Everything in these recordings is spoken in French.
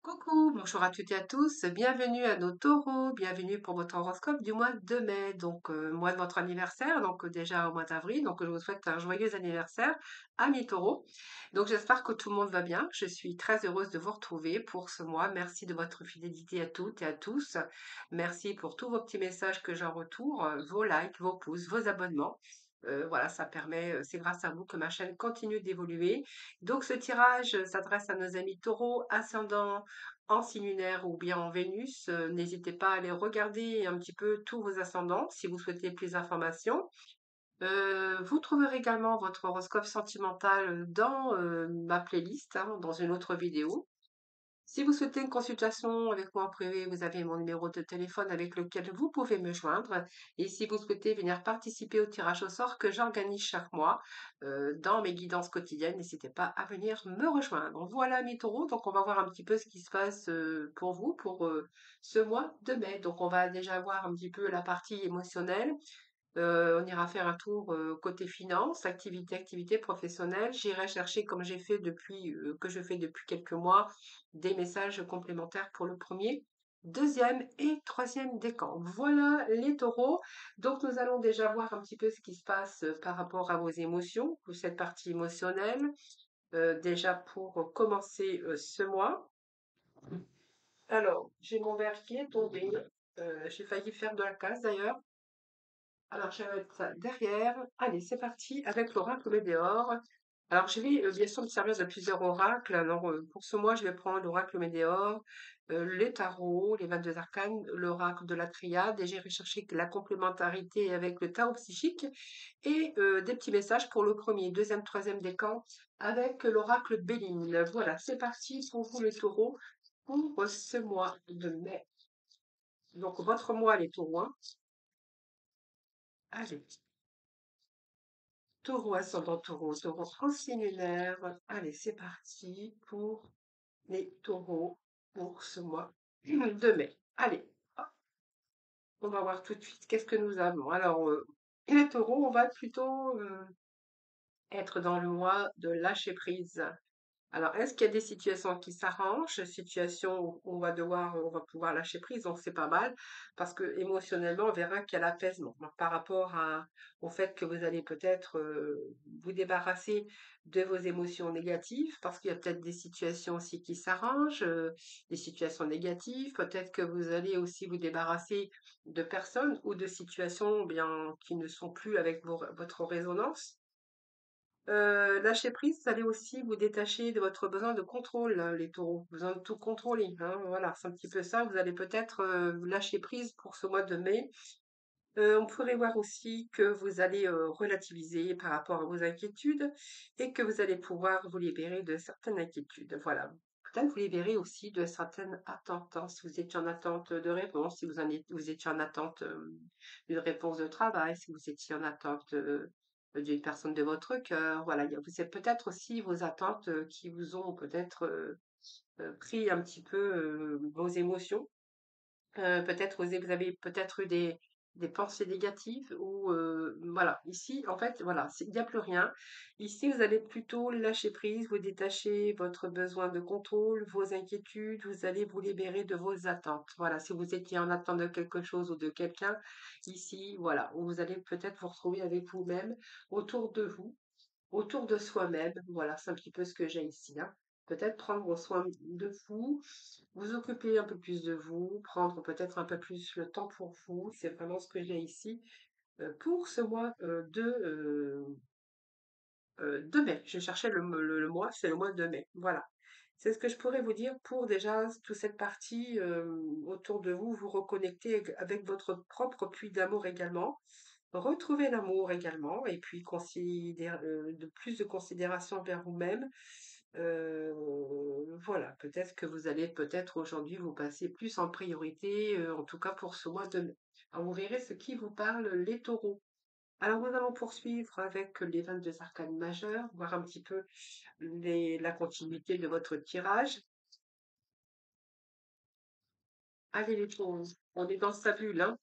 Coucou, bonjour à toutes et à tous, bienvenue à nos taureaux, bienvenue pour votre horoscope du mois de mai, mois de votre anniversaire, déjà au mois d'avril, donc je vous souhaite un joyeux anniversaire à mes taureaux. Donc j'espère que tout le monde va bien, je suis très heureuse de vous retrouver pour ce mois, merci de votre fidélité à toutes et à tous, merci pour tous vos petits messages que j'ai en retour, vos likes, vos pouces, vos abonnements. Voilà, ça permet, c'est grâce à vous que ma chaîne continue d'évoluer. Donc ce tirage s'adresse à nos amis taureaux, ascendant en signe lunaire ou bien en Vénus. N'hésitez pas à aller regarder un petit peu tous vos ascendants si vous souhaitez plus d'informations. Vous trouverez également votre horoscope sentimental dans ma playlist, hein, dans une autre vidéo. Si vous souhaitez une consultation avec moi en privé, vous avez mon numéro de téléphone avec lequel vous pouvez me joindre. Et si vous souhaitez venir participer au tirage au sort que j'organise chaque mois dans mes guidances quotidiennes, n'hésitez pas à venir me rejoindre. Voilà mes taureaux, donc on va voir un petit peu ce qui se passe pour vous pour ce mois de mai. Donc on va déjà voir un petit peu la partie émotionnelle. On ira faire un tour côté finance, activité professionnelle. J'irai chercher, comme j'ai fait depuis que je fais depuis quelques mois, des messages complémentaires pour le premier, deuxième et troisième décan. Voilà les taureaux. Donc nous allons déjà voir un petit peu ce qui se passe par rapport à vos émotions, pour cette partie émotionnelle. Déjà pour commencer ce mois. Alors, j'ai mon verre qui est tombé. J'ai failli faire de la casse d'ailleurs. Alors, je vais mettre ça derrière. Allez, c'est parti avec l'oracle Médéor. Alors, je vais bien sûr me servir de plusieurs oracles. Alors, pour ce mois, je vais prendre l'oracle Médéor, les tarots, les 22 arcanes, l'oracle de la triade, et j'ai recherché la complémentarité avec le tarot psychique et des petits messages pour le premier, deuxième, troisième décan avec l'oracle Béline. Voilà, c'est parti pour vous les taureaux pour ce mois de mai. Donc, votre mois, les taureaux, hein. Allez. Taureau, ascendant taureau, taureau en signe lunaire. Allez, c'est parti pour les taureaux pour ce mois de mai. Allez, hop, on va voir tout de suite qu'est-ce que nous avons. Alors, les taureaux, on va plutôt être dans le mois de lâcher prise. Alors, est-ce qu'il y a des situations qui s'arrangent, situations où on va pouvoir lâcher prise, donc c'est pas mal, parce que émotionnellement, on verra qu'il y a l'apaisement. Donc, par rapport au fait que vous allez peut-être vous débarrasser de vos émotions négatives, parce qu'il y a peut-être des situations aussi qui s'arrangent, des situations négatives, peut-être que vous allez aussi vous débarrasser de personnes ou de situations bien qui ne sont plus avec votre résonance. Lâcher prise, vous allez aussi vous détacher de votre besoin de contrôle, hein, les taureaux. Besoin de tout contrôler, hein, voilà, c'est un petit peu ça. Vous allez peut-être lâcher prise pour ce mois de mai. On pourrait voir aussi que vous allez relativiser par rapport à vos inquiétudes et que vous allez pouvoir vous libérer de certaines inquiétudes. Voilà. Peut-être vous libérer aussi de certaines attentes, hein. Si vous étiez en attente de réponse, si vous étiez en attente d'une réponse de travail, si vous étiez en attente d'une personne de votre cœur, voilà. C'est peut-être aussi vos attentes qui vous ont peut-être pris un petit peu vos émotions. Peut-être vous avez peut-être eu des pensées négatives ou voilà. Ici, en fait, voilà, il n'y a plus rien. Ici, vous allez plutôt lâcher prise, vous détacher votre besoin de contrôle, vos inquiétudes, vous allez vous libérer de vos attentes. Voilà, si vous étiez en attente de quelque chose ou de quelqu'un, ici, voilà, vous allez peut-être vous retrouver avec vous-même, autour de vous, autour de soi-même. Voilà, c'est un petit peu ce que j'ai ici, hein. Peut-être prendre soin de vous, vous occuper un peu plus de vous, prendre peut-être un peu plus le temps pour vous. C'est vraiment ce que j'ai ici pour ce mois de mai. Je cherchais le mois, c'est le mois de mai. Voilà. C'est ce que je pourrais vous dire pour déjà toute cette partie autour de vous, vous reconnecter avec votre propre puits d'amour également. Retrouver l'amour également et puis de plus de considération vers vous-même. Voilà, peut-être que vous allez peut-être aujourd'hui vous passer plus en priorité, en tout cas pour ce mois de mai. Alors vous verrez ce qui vous parle, les taureaux. Alors nous allons poursuivre avec les 22 arcanes majeures, voir un petit peu la continuité de votre tirage. Allez les taureaux, on est dans sa bulle, hein.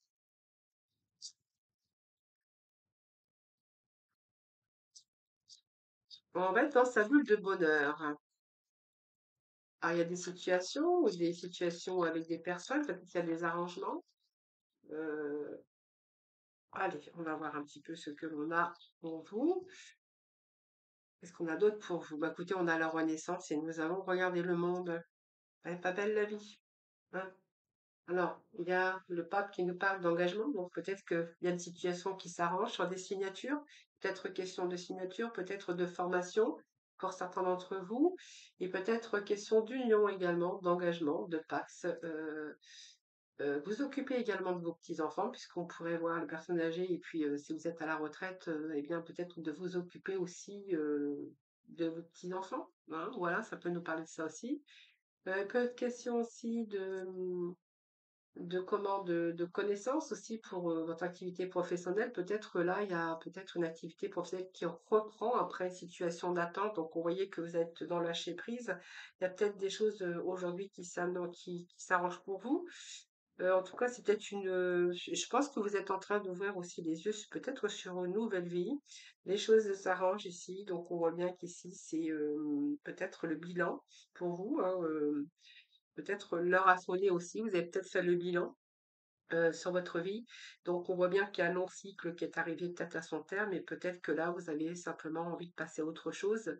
On va être dans sa bulle de bonheur. Alors, il y a des situations avec des personnes, peut-être qu'il y a des arrangements. Euh, Allez, on va voir un petit peu ce que l'on a pour vous. Qu'est-ce qu'on a d'autre pour vous? Bah, écoutez, on a la Renaissance et nous avons regardé le monde. Elle est pas belle la vie, hein? Alors, il y a le pape qui nous parle d'engagement, donc peut-être qu'il y a une situation qui s'arrange sur des signatures, peut-être question de signature, peut-être de formation pour certains d'entre vous, et peut-être question d'union également, d'engagement, de pax. Vous occupez également de vos petits-enfants, puisqu'on pourrait voir les personnes âgées, et puis si vous êtes à la retraite, eh bien peut-être de vous occuper aussi de vos petits-enfants, hein. Voilà, ça peut nous parler de ça aussi. Il peut être question aussi de connaissances aussi pour votre activité professionnelle. Peut-être que là, il y a peut-être une activité professionnelle qui reprend après une situation d'attente. Donc, on voyait que vous êtes dans le lâcher prise. Il y a peut-être des choses aujourd'hui qui s'arrangent pour vous. En tout cas, c'est peut-être je pense que vous êtes en train d'ouvrir aussi les yeux peut-être sur une nouvelle vie. Les choses s'arrangent ici. Donc, on voit bien qu'ici, c'est peut-être le bilan pour vous, hein. Peut-être l'heure a sonné aussi. Vous avez peut-être fait le bilan sur votre vie. Donc, on voit bien qu'il y a un long cycle qui est arrivé peut-être à son terme et peut-être que là, vous avez simplement envie de passer à autre chose.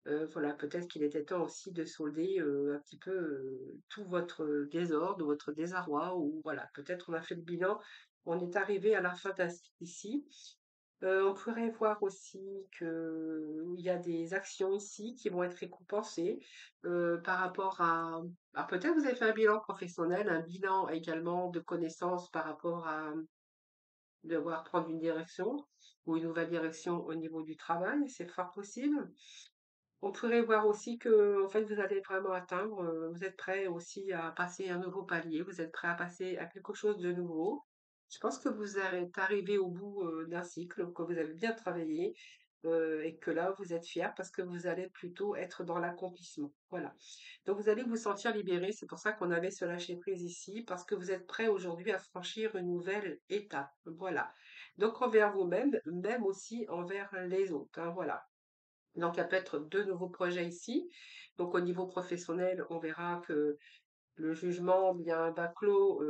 Voilà, peut-être qu'il était temps aussi de solder un petit peu tout votre désordre, votre désarroi, ou voilà, peut-être on a fait le bilan, on est arrivé à la fin d'un cycle ici. On pourrait voir aussi qu'il y a des actions ici qui vont être récompensées par rapport à peut-être vous avez fait un bilan professionnel, un bilan également de connaissances par rapport à devoir prendre une direction ou une nouvelle direction au niveau du travail, c'est fort possible. On pourrait voir aussi que, en fait, vous allez vraiment atteindre, vous êtes prêt aussi à passer un nouveau palier, vous êtes prêt à passer à quelque chose de nouveau. Je pense que vous êtes arrivé au bout d'un cycle, que vous avez bien travaillé et que là, vous êtes fier parce que vous allez plutôt être dans l'accomplissement. Voilà. Donc, vous allez vous sentir libéré. C'est pour ça qu'on avait ce lâcher prise ici, parce que vous êtes prêt aujourd'hui à franchir une nouvelle étape. Voilà. Donc, envers vous-même, même aussi envers les autres, hein, voilà. Donc, il y a peut-être deux nouveaux projets ici. Donc, au niveau professionnel, on verra que le jugement bien va clore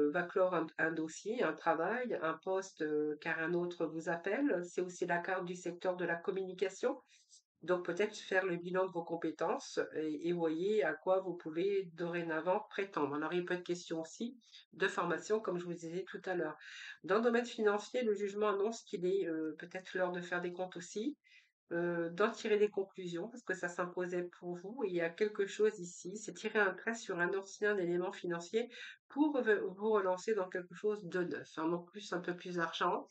un dossier, un travail, un poste, car un autre vous appelle. C'est aussi la carte du secteur de la communication. Donc, peut-être faire le bilan de vos compétences et voyez à quoi vous pouvez dorénavant prétendre. Alors, il peut être question aussi de formation, comme je vous disais tout à l'heure. Dans le domaine financier, le jugement annonce qu'il est peut-être l'heure de faire des comptes aussi, d'en tirer des conclusions parce que ça s'imposait pour vous. Et il y a quelque chose ici, c'est tirer un trait sur un ancien élément financier pour vous relancer dans quelque chose de neuf, hein, donc plus un peu plus d'argent.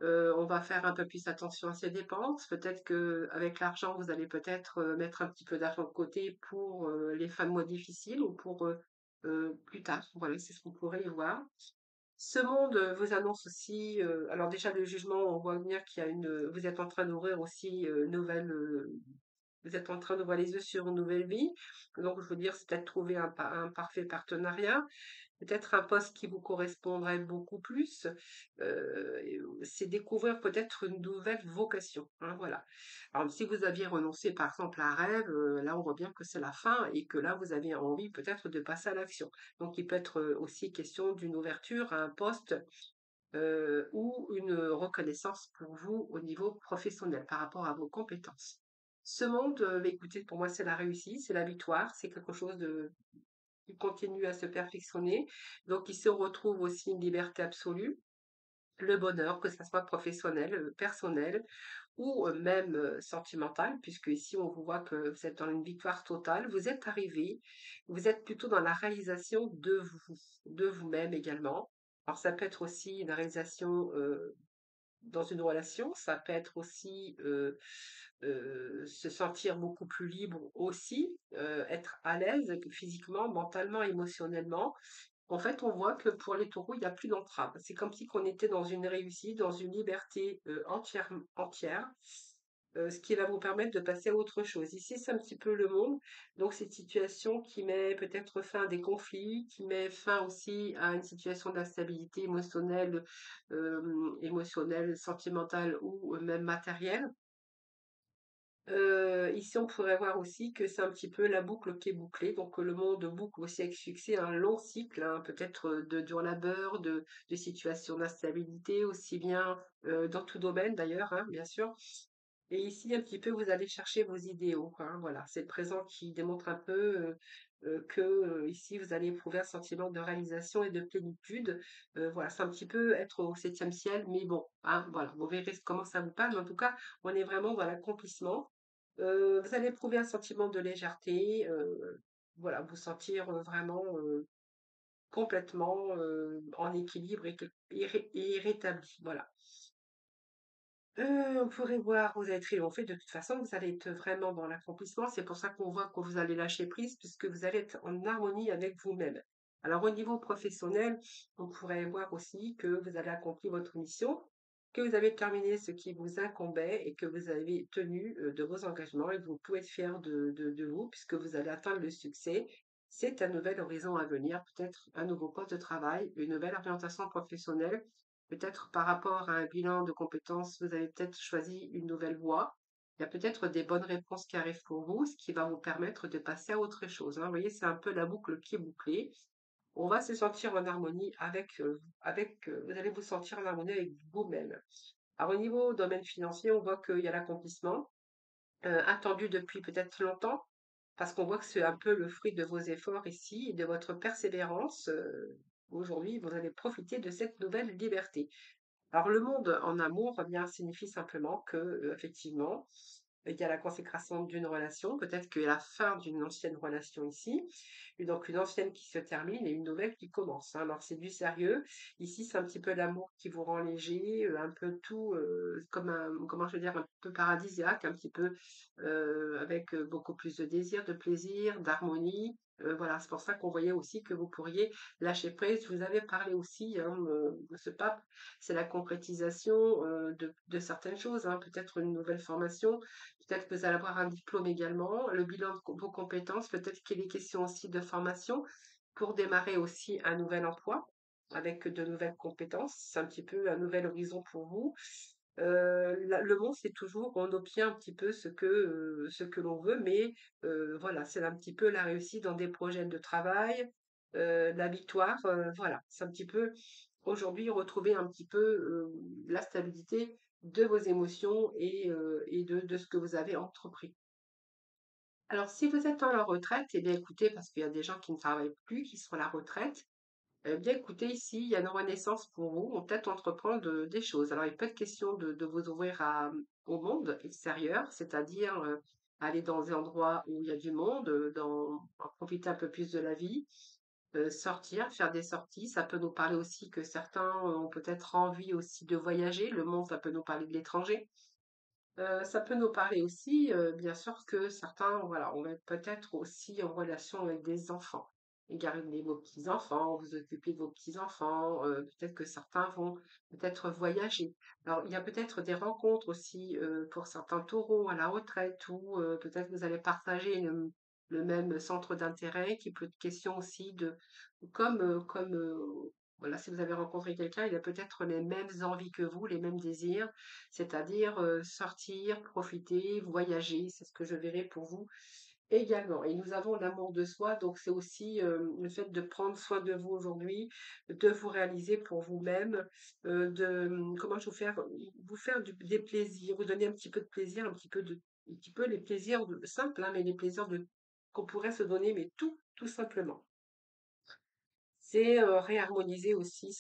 On va faire un peu plus attention à ses dépenses. Peut-être que avec l'argent, vous allez peut-être mettre un petit peu d'argent de côté pour les fins de mois difficiles ou pour plus tard. Voilà, c'est ce qu'on pourrait y voir. Ce monde vous annonce aussi, alors déjà le jugement, on voit venir qu'il y a vous êtes en train d'ouvrir aussi vous êtes en train d'ouvrir les yeux sur une nouvelle vie. Donc je veux dire, c'est peut-être trouver un parfait partenariat, peut-être un poste qui vous correspondrait beaucoup plus. C'est découvrir peut-être une nouvelle vocation, hein, voilà. Alors si vous aviez renoncé par exemple à un rêve, là on voit bien que c'est la fin et que là vous avez envie peut-être de passer à l'action. Donc il peut être aussi question d'une ouverture à un poste ou une reconnaissance pour vous au niveau professionnel par rapport à vos compétences. Ce monde, bah, écoutez, pour moi, c'est la réussite, c'est la victoire, c'est quelque chose qui continue à se perfectionner. Donc, il se retrouve aussi une liberté absolue, le bonheur, que ce soit professionnel, personnel ou même sentimental, puisque ici, on vous voit que vous êtes dans une victoire totale, vous êtes arrivé, vous êtes plutôt dans la réalisation de vous-même également. Alors, ça peut être aussi une réalisation dans une relation, ça peut être aussi se sentir beaucoup plus libre aussi, être à l'aise physiquement, mentalement, émotionnellement. En fait, on voit que pour les taureaux, il n'y a plus d'entrave. C'est comme si on était dans une réussite, dans une liberté entière, ce qui va vous permettre de passer à autre chose. Ici, c'est un petit peu le monde. Donc, cette situation qui met peut-être fin à des conflits, qui met fin aussi à une situation d'instabilité émotionnelle, sentimentale ou même matérielle. Ici, on pourrait voir aussi que c'est un petit peu la boucle qui est bouclée, donc le monde boucle aussi avec succès un long cycle, hein, peut-être de dur labeur, de situations d'instabilité, aussi bien dans tout domaine d'ailleurs, hein, bien sûr. Et ici, un petit peu, vous allez chercher vos idéaux, hein, voilà. C'est le présent qui démontre un peu que ici, vous allez éprouver un sentiment de réalisation et de plénitude. Voilà, c'est un petit peu être au septième ciel, mais bon, hein, voilà, vous verrez comment ça vous parle. Mais en tout cas, on est vraiment dans l'accomplissement. Vous allez éprouver un sentiment de légèreté, voilà, vous sentir vraiment complètement en équilibre et rétabli. Voilà. On pourrait voir, vous allez triompher de toute façon, vous allez être vraiment dans l'accomplissement. C'est pour ça qu'on voit que vous allez lâcher prise puisque vous allez être en harmonie avec vous-même. Alors au niveau professionnel, on pourrait voir aussi que vous avez accompli votre mission, que vous avez terminé ce qui vous incombait et que vous avez tenu de vos engagements et que vous pouvez être fier de vous puisque vous allez atteindre le succès. C'est un nouvel horizon à venir, peut-être un nouveau poste de travail, une nouvelle orientation professionnelle. Peut-être par rapport à un bilan de compétences, vous avez peut-être choisi une nouvelle voie. Il y a peut-être des bonnes réponses qui arrivent pour vous, ce qui va vous permettre de passer à autre chose, hein. Vous voyez, c'est un peu la boucle qui est bouclée. On va se sentir en harmonie vous allez vous sentir en harmonie avec vous-même. Alors, au niveau domaine financier, on voit qu'il y a l'accomplissement, attendu depuis peut-être longtemps, parce qu'on voit que c'est un peu le fruit de vos efforts ici et de votre persévérance. Aujourd'hui, vous allez profiter de cette nouvelle liberté. Alors le monde en amour, eh bien, signifie simplement que, effectivement, il y a la consécration d'une relation, peut-être que la fin d'une ancienne relation ici, et donc une ancienne qui se termine et une nouvelle qui commence, hein. Alors c'est du sérieux. Ici, c'est un petit peu l'amour qui vous rend léger, un peu tout, comme un, comment je veux dire, un peu paradisiaque, un petit peu avec beaucoup plus de désir, de plaisir, d'harmonie. Voilà, c'est pour ça qu'on voyait aussi que vous pourriez lâcher prise. Je vous avais parlé aussi, hein, de ce pape, c'est la concrétisation de certaines choses, hein, peut-être une nouvelle formation, peut-être que vous allez avoir un diplôme également, le bilan de vos compétences, peut-être qu'il est question aussi de formation pour démarrer aussi un nouvel emploi avec de nouvelles compétences. C'est un petit peu un nouvel horizon pour vous. Le monde, c'est toujours, on obtient un petit peu ce que l'on veut, mais voilà, c'est un petit peu la réussite dans des projets de travail, la victoire, voilà, c'est un petit peu aujourd'hui retrouver un petit peu la stabilité de vos émotions et de ce que vous avez entrepris. Alors, si vous êtes en la retraite, eh bien écoutez, parce qu'il y a des gens qui ne travaillent plus, qui sont à la retraite, eh bien, écoutez, ici, il y a une renaissance pour vous. On peut-être entreprendre des choses. Alors, il peut être question de vous ouvrir au monde extérieur, c'est-à-dire aller dans des endroits où il y a du monde, en profiter un peu plus de la vie, sortir, faire des sorties. Ça peut nous parler aussi que certains ont peut-être envie aussi de voyager. Le monde, ça peut nous parler de l'étranger. Ça peut nous parler aussi, bien sûr, que certains, voilà, on va être peut-être aussi en relation avec des enfants. Et garder vos petits-enfants, vous occuper de vos petits-enfants, peut-être que certains vont peut-être voyager. Alors, il y a peut-être des rencontres aussi pour certains taureaux à la retraite ou peut-être vous allez partager le même centre d'intérêt qui peut être question aussi de, voilà, si vous avez rencontré quelqu'un, il a peut-être les mêmes envies que vous, les mêmes désirs, c'est-à-dire sortir, profiter, voyager, c'est ce que je verrai pour vous également. Et nous avons l'amour de soi, donc c'est aussi le fait de prendre soin de vous aujourd'hui, de vous réaliser pour vous-même, comment je vous faire des plaisirs, vous donner un petit peu de plaisir, un petit peu les plaisirs simples, hein, mais les plaisirs qu'on pourrait se donner, mais tout simplement. C'est réharmoniser aussi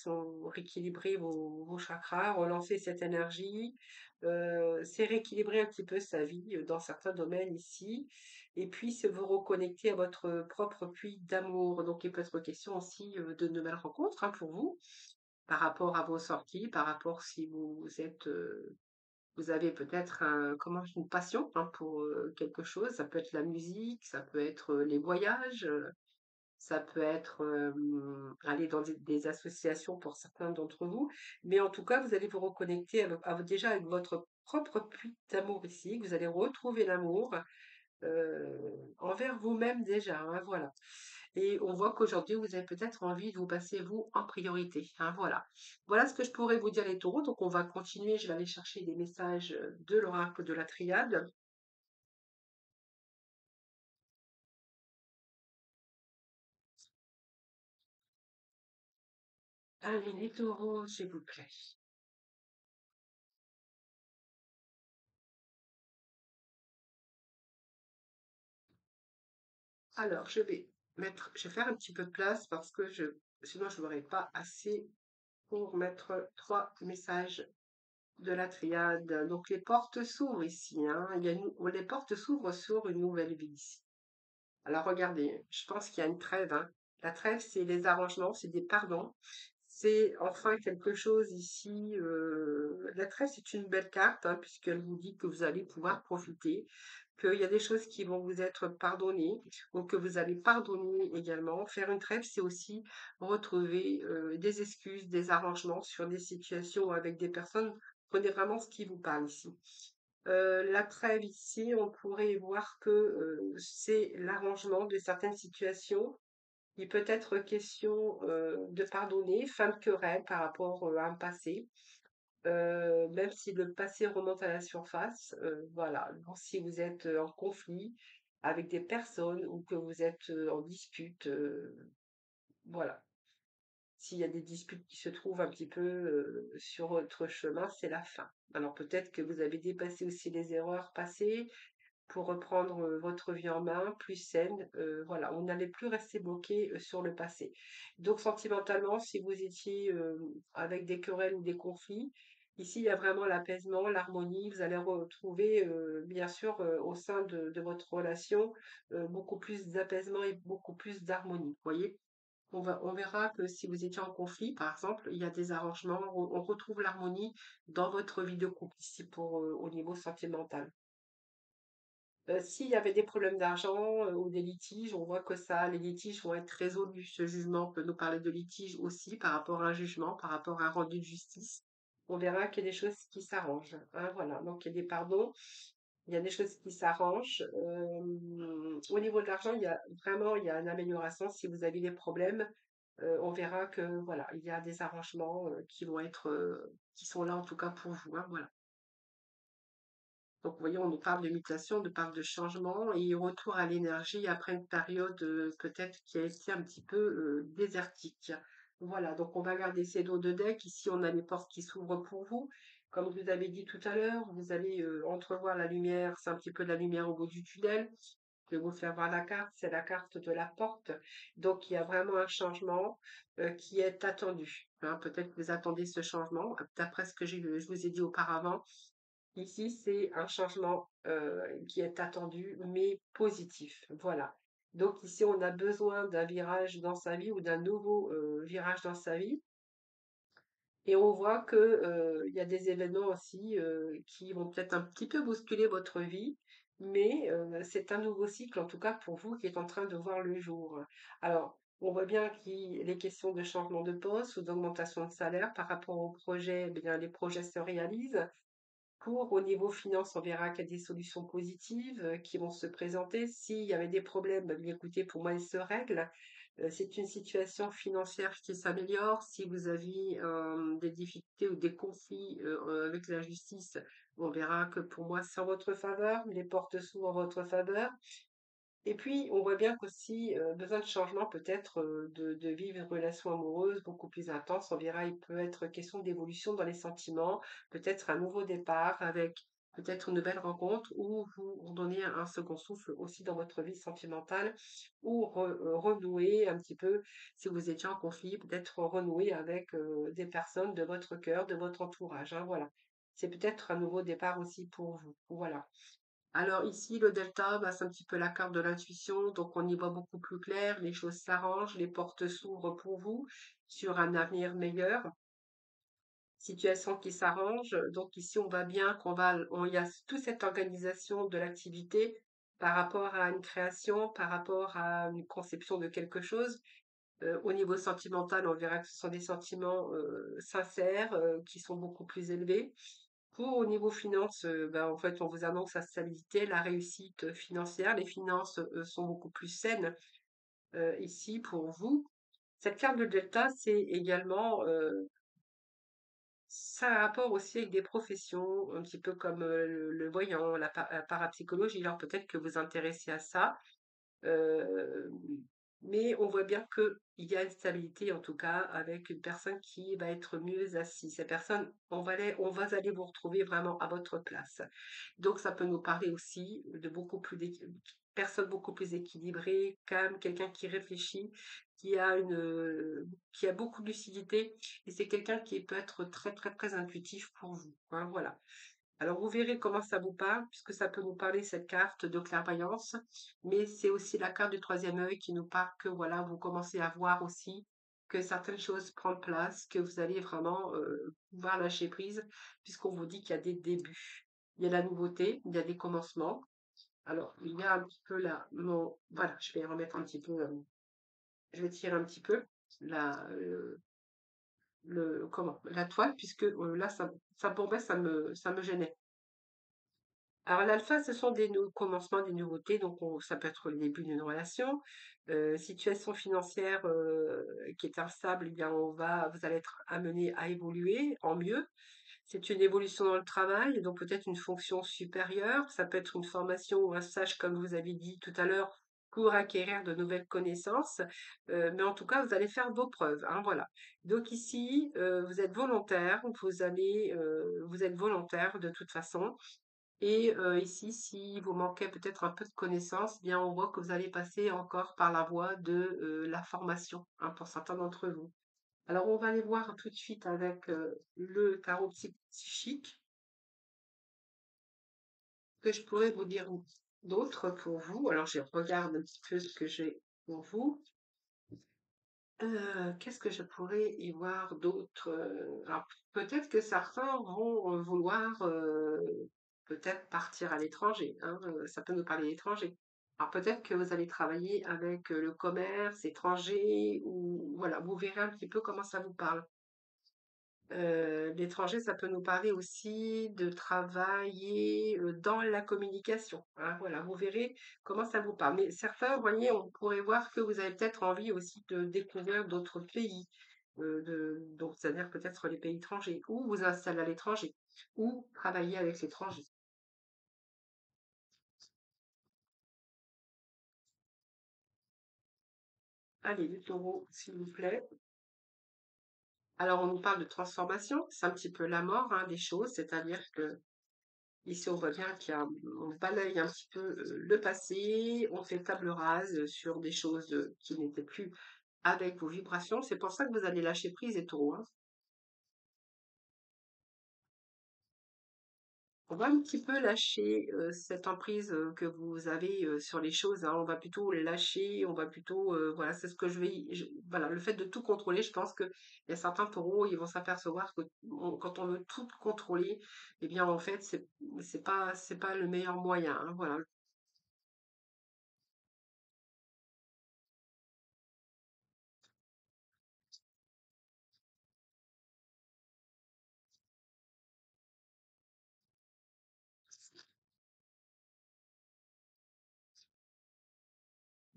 rééquilibrer vos chakras, relancer cette énergie, c'est rééquilibrer un petit peu sa vie dans certains domaines ici, et puis c'est vous reconnecter à votre propre puits d'amour. Donc il peut être question aussi de nouvelles rencontres, hein, pour vous, par rapport à vos sorties, par rapport si vous avez peut-être une passion, hein, pour quelque chose. Ça peut être la musique, ça peut être les voyages. Ça peut être aller dans des associations pour certains d'entre vous, mais en tout cas, vous allez vous reconnecter déjà avec votre propre puits d'amour ici. Vous allez retrouver l'amour envers vous-même déjà, hein, voilà. Et on voit qu'aujourd'hui, vous avez peut-être envie de vous passer vous en priorité, hein, voilà. Voilà ce que je pourrais vous dire les taureaux. Donc, on va continuer. Je vais aller chercher des messages de l'oracle de la triade. Allez, les taureaux, s'il vous plaît. Alors, je vais faire un petit peu de place parce que sinon je n'aurai pas assez pour mettre trois messages de la triade. Donc, les portes s'ouvrent ici, hein. Les portes s'ouvrent sur une nouvelle vie ici. Alors regardez, je pense qu'il y a une trêve, hein. La trêve, c'est les arrangements, c'est des pardons. C'est enfin quelque chose ici. La trêve, c'est une belle carte, hein, puisqu'elle vous dit que vous allez pouvoir profiter, qu'il y a des choses qui vont vous être pardonnées, ou que vous allez pardonner également. Faire une trêve, c'est aussi retrouver des excuses, des arrangements sur des situations avec des personnes. Prenez vraiment ce qui vous parle ici. La trêve ici, on pourrait voir que c'est l'arrangement de certaines situations. Il peut être question de pardonner, fin de querelle par rapport à un passé, même si le passé remonte à la surface. Voilà. Donc, si vous êtes en conflit avec des personnes ou que vous êtes en dispute, voilà. S'il y a des disputes qui se trouvent un petit peu sur votre chemin, c'est la fin. Alors peut-être que vous avez dépassé aussi les erreurs passées, pour reprendre votre vie en main, plus saine. Voilà, on n'allait plus rester bloqué sur le passé. Donc sentimentalement, si vous étiez avec des querelles ou des conflits, ici il y a vraiment l'apaisement, l'harmonie. Vous allez retrouver, bien sûr, au sein de votre relation, beaucoup plus d'apaisement et beaucoup plus d'harmonie. Vous voyez? On verra que si vous étiez en conflit, par exemple, il y a des arrangements, on retrouve l'harmonie dans votre vie de couple, ici pour au niveau sentimental. S'il y avait des problèmes d'argent, ou des litiges, on voit que les litiges vont être résolus. Ce jugement peut nous parler de litige aussi par rapport à un jugement, par rapport à un rendu de justice. On verra qu'il y a des choses qui s'arrangent, hein, voilà. Donc il y a des pardons, il y a des choses qui s'arrangent. Au niveau de l'argent, il y a une amélioration. Si vous avez des problèmes, on verra que voilà, il y a des arrangements, qui sont là en tout cas pour vous, hein, voilà. Donc, vous voyez, on nous parle de mutation, on nous parle de changement et retour à l'énergie après une période peut-être qui a été un petit peu désertique. Voilà, donc on va garder ces dos de deck. Ici, on a les portes qui s'ouvrent pour vous. Comme je vous avez dit tout à l'heure, vous allez entrevoir la lumière, c'est un petit peu la lumière au bout du tunnel. Je vais vous faire voir la carte, c'est la carte de la porte. Donc, il y a vraiment un changement qui est attendu, hein. Peut-être que vous attendez ce changement, d'après ce que je vous ai dit auparavant. Ici, c'est un changement qui est attendu, mais positif. Voilà. Donc ici, on a besoin d'un virage dans sa vie ou d'un nouveau virage dans sa vie. Et on voit que il y a des événements aussi qui vont peut-être un petit peu bousculer votre vie, mais c'est un nouveau cycle, en tout cas pour vous, qui est en train de voir le jour. Alors, on voit bien qu'il est question de changement de poste ou d'augmentation de salaire par rapport au projet. Eh bien, les projets se réalisent. Au niveau finance, on verra qu'il y a des solutions positives qui vont se présenter. S'il y avait des problèmes, bah, bien écoutez, pour moi, elles se règlent. C'est une situation financière qui s'améliore. Si vous avez des difficultés ou des conflits avec la justice, on verra que pour moi, c'est en votre faveur. Les portes s'ouvrent en votre faveur. Et puis, on voit bien qu'aussi, besoin de changement peut-être, de vivre une relation amoureuse beaucoup plus intense. On verra, il peut être question d'évolution dans les sentiments, peut-être un nouveau départ avec peut-être une nouvelle rencontre ou vous redonner un second souffle aussi dans votre vie sentimentale ou renouer un petit peu, si vous étiez en conflit, peut-être renouer avec, des personnes de votre cœur, de votre entourage, hein, voilà. C'est peut-être un nouveau départ aussi pour vous. Voilà. Alors ici, le delta, bah, c'est un petit peu la carte de l'intuition, donc on y voit beaucoup plus clair, les choses s'arrangent, les portes s'ouvrent pour vous sur un avenir meilleur, situation qui s'arrange. Donc ici, on voit bien il y a toute cette organisation de l'activité par rapport à une création, par rapport à une conception de quelque chose. Au niveau sentimental, on verra que ce sont des sentiments sincères, qui sont beaucoup plus élevés. Au niveau finance, bah, en fait, on vous annonce la stabilité, la réussite financière. Les finances sont beaucoup plus saines ici pour vous. Cette carte de Delta, c'est également, ça a un rapport aussi avec des professions, un petit peu comme le voyant, la parapsychologie. Alors peut-être que vous intéressez à ça. Euh, mais on voit bien qu'il y a une stabilité, en tout cas, avec une personne qui va être mieux assise. Cette personne, on va aller vous retrouver vraiment à votre place. Donc, ça peut nous parler aussi de personne beaucoup plus équilibrée, calme, quelqu'un qui réfléchit, qui a beaucoup de lucidité, et c'est quelqu'un qui peut être très, très, très intuitif pour vous, hein, voilà. Alors, vous verrez comment ça vous parle, puisque ça peut nous parler cette carte de clairvoyance, mais c'est aussi la carte du troisième œil qui nous parle que voilà, vous commencez à voir aussi que certaines choses prennent place, que vous allez vraiment pouvoir lâcher prise, puisqu'on vous dit qu'il y a des débuts. Il y a la nouveauté, il y a des commencements. Alors, il y a un petit peu là, voilà, je vais remettre un petit peu, je vais tirer un petit peu la, la toile, puisque là, ça bombait, ça me gênait. Alors l'alpha, ce sont des commencements, des nouveautés, donc ça peut être le début d'une relation. Situation financière qui est instable, eh bien vous allez être amené à évoluer en mieux. C'est une évolution dans le travail, donc peut-être une fonction supérieure. Ça peut être une formation ou un stage, comme vous avez dit tout à l'heure, pour acquérir de nouvelles connaissances. Mais en tout cas, vous allez faire vos preuves, hein, voilà. Donc ici, vous êtes volontaire, vous êtes volontaire de toute façon. Et ici, si vous manquez peut-être un peu de connaissances, bien on voit que vous allez passer encore par la voie de la formation, hein, pour certains d'entre vous. Alors on va aller voir tout de suite avec le tarot psychique, que je pourrais vous dire d'autres pour vous. Alors je regarde un petit peu ce que j'ai pour vous. Qu'est-ce que je pourrais y voir d'autre? Alors peut-être que certains vont vouloir peut-être partir à l'étranger, hein, ça peut nous parler de l'étranger. Alors peut-être que vous allez travailler avec le commerce étranger, ou voilà, vous verrez un petit peu comment ça vous parle. L'étranger, ça peut nous parler aussi de travailler dans la communication, hein, voilà, vous verrez comment ça vous parle. Mais certains, vous voyez, on pourrait voir que vous avez peut-être envie aussi de découvrir d'autres pays, donc c'est-à-dire peut-être les pays étrangers, ou vous installer à l'étranger, ou travailler avec l'étranger. Allez, le taureau, s'il vous plaît. Alors, on nous parle de transformation, c'est un petit peu la mort, hein, des choses, c'est-à-dire que ici, on voit bien on balaye un petit peu le passé, on fait table rase sur des choses qui n'étaient plus avec vos vibrations. C'est pour ça que vous allez lâcher prise, les taureaux, hein. On va un petit peu lâcher cette emprise que vous avez sur les choses, hein. On va plutôt les lâcher, on va plutôt, voilà, c'est ce que voilà, le fait de tout contrôler, je pense qu'il y a certains taureaux, ils vont s'apercevoir que quand on veut tout contrôler, eh bien, en fait, c'est pas le meilleur moyen, hein, voilà.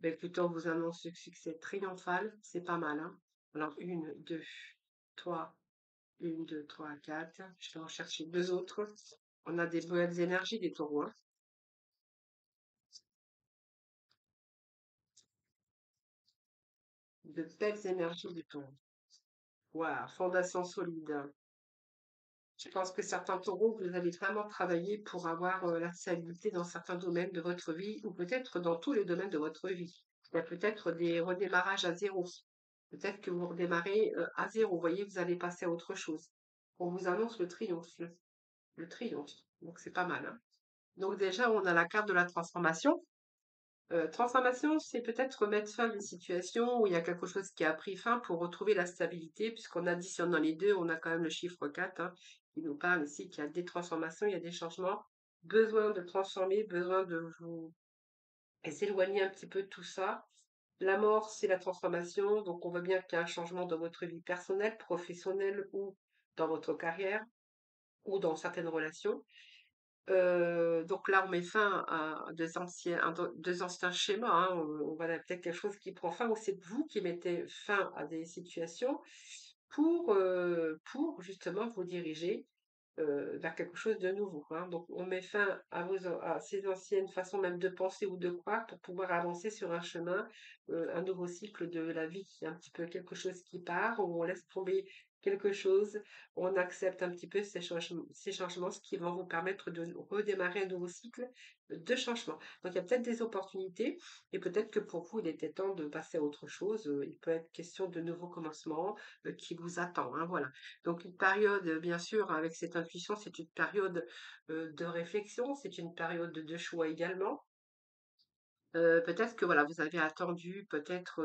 Ben, écoutez, on vous annonce le succès triomphal, c'est pas mal, hein. Alors, une, deux, trois, une, deux, trois, quatre. Je vais en chercher deux autres. On a des belles énergies, des taureaux, hein. De belles énergies des taureaux. Waouh, fondation solide. Je pense que certains taureaux, vous allez vraiment travailler pour avoir la stabilité dans certains domaines de votre vie, ou peut-être dans tous les domaines de votre vie. Il y a peut-être des redémarrages à zéro. Peut-être que vous redémarrez à zéro. Vous voyez, vous allez passer à autre chose. On vous annonce le triomphe. Le triomphe. Donc c'est pas mal, hein. Donc déjà, on a la carte de la transformation. Transformation, c'est peut-être mettre fin à une situation où il y a quelque chose qui a pris fin pour retrouver la stabilité, puisqu'on additionne dans les deux, on a quand même le chiffre 4, hein, qui nous parle ici qu'il y a des transformations, il y a des changements, besoin de transformer, besoin de vous éloigner un petit peu de tout ça. La mort, c'est la transformation, donc on voit bien qu'il y a un changement dans votre vie personnelle, professionnelle, ou dans votre carrière, ou dans certaines relations. Donc là, on met fin à deux anciens schémas, hein. On va peut-être quelque chose qui prend fin, ou c'est vous qui mettez fin à des situations pour justement vous diriger. vers quelque chose de nouveau, hein. Donc on met fin à ces anciennes façons même de penser ou de croire pour pouvoir avancer sur un chemin, un nouveau cycle de la vie, un petit peu quelque chose qui part, où on laisse tomber quelque chose, on accepte un petit peu ces changements, ce qui vont vous permettre de redémarrer un nouveau cycle de changement. Donc il y a peut-être des opportunités et peut-être que pour vous, il était temps de passer à autre chose. Il peut être question de nouveaux commencements qui vous attend, hein, voilà. Donc une période, bien sûr, avec cette intuition, c'est une période de réflexion, c'est une période de choix également. Peut-être que voilà, vous avez attendu peut-être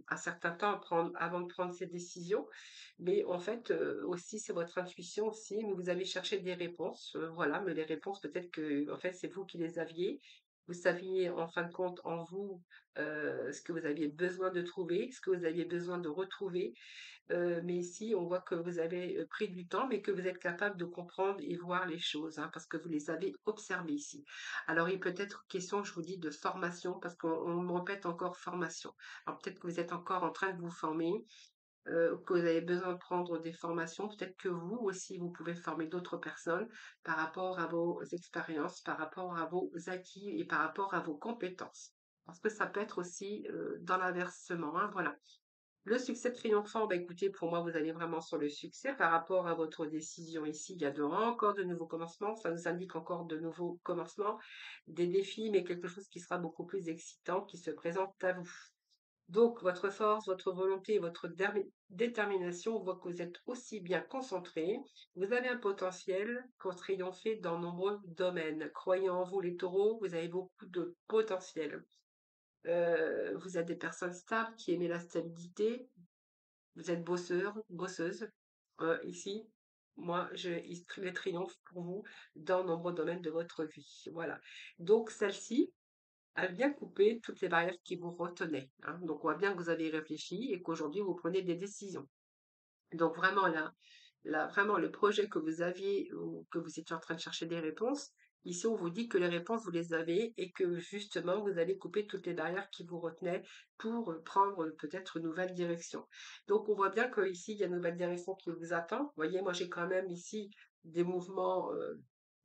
un certain temps avant de prendre ces décisions, mais en fait aussi c'est votre intuition aussi, mais vous avez cherché des réponses, voilà, mais les réponses peut-être que en fait c'est vous qui les aviez. Vous saviez en fin de compte en vous ce que vous aviez besoin de trouver, ce que vous aviez besoin de retrouver, mais ici, on voit que vous avez pris du temps, mais que vous êtes capable de comprendre et voir les choses, hein, parce que vous les avez observées ici. Alors, il peut être question, je vous dis, de formation, parce qu'on me répète encore formation. Alors, peut-être que vous êtes encore en train de vous former, que vous avez besoin de prendre des formations. Peut-être que vous aussi, vous pouvez former d'autres personnes par rapport à vos expériences, par rapport à vos acquis et par rapport à vos compétences. Parce que ça peut être aussi dans l'inversement, hein, voilà. Le succès triomphant, bah écoutez, pour moi, vous allez vraiment sur le succès par rapport à votre décision ici. Il y a encore de nouveaux commencements. Ça nous indique encore de nouveaux commencements, des défis, mais quelque chose qui sera beaucoup plus excitant qui se présente à vous. Donc, votre force, votre volonté, votre détermination, on voit que vous êtes aussi bien concentré. Vous avez un potentiel pour triompher dans nombreux domaines. Croyez en vous, les taureaux, vous avez beaucoup de potentiel. Vous êtes des personnes stables qui aiment la stabilité, vous êtes bosseuse. Ici, moi, les triomphe pour vous dans de nombreux domaines de votre vie. Voilà. Donc, celle-ci, elle vient couper toutes les barrières qui vous retenaient, hein. Donc, on voit bien que vous avez réfléchi et qu'aujourd'hui, vous prenez des décisions. Donc, vraiment, là, vraiment, le projet que vous aviez ou que vous étiez en train de chercher des réponses, ici, on vous dit que les réponses, vous les avez et que justement, vous allez couper toutes les barrières qui vous retenaient pour prendre peut-être une nouvelle direction. Donc, on voit bien qu'ici, il y a une nouvelle direction qui vous attend. Vous voyez, moi, j'ai quand même ici des mouvements